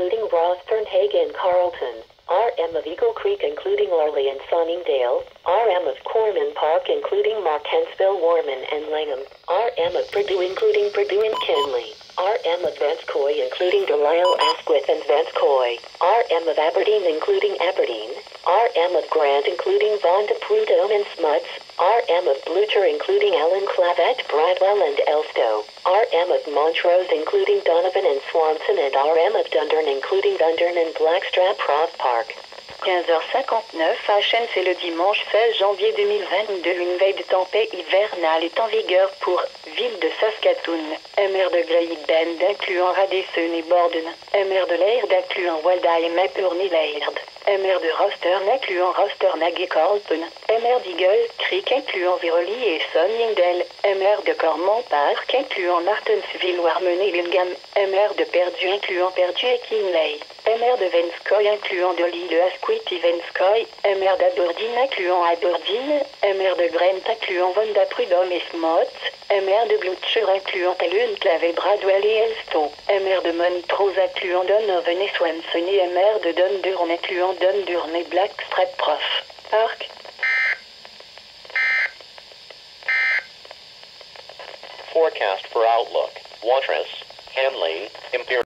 including Rothburn, Hagen, Carlton. RM of Eagle Creek including Larley and Sunningdale. RM of Corman Park including Markensville, Warman and Langham. RM of Purdue including Purdue and Kinley. RM of Vanscoy including Delisle, Asquith and Vanscoy. RM of Aberdeen including Aberdeen. RM of Grant including Vaughan de Prudhomme and Smuts. RM of Blucher including Allen, Clavat, Bradwell and Elstow. RM of Montrose including Donovan and Swanson and RM of Dundurn including Dundurn and Blackstrap Roth Park. 15h59 HN, c'est le dimanche 16 janvier 2022. Une veille de tempête hivernale est en vigueur pour ville de Saskatoon. MR de Grey Bend incluant Radisson et Borden. MR de Laird incluant Waldheim et Purny-Laird. MR de Rostern incluant Rosternag et Carlton. MR d'Eagle Creek incluant Viroli et Sunningdale. MR de Cormont Park incluant Martensville, Warman et Lingham. MR de Perdu incluant Perdu et Kinley. MR de Vanscoy incluant Delisle, Asquith et Vanscoy. MR d'Aberdeen incluant Aberdeen. MR de Grant incluant Vaughan de Prudhomme et Smuts. MR de Blucher incluant Allen, Clavet, Bradwell et Elstow. MR de Montrose incluant Donovan et Swanson et MR de Dundurn incluant Dundurn et Blackstrap Prof. Park. Forecast for outlook. Watrous, Hanley, Imperial.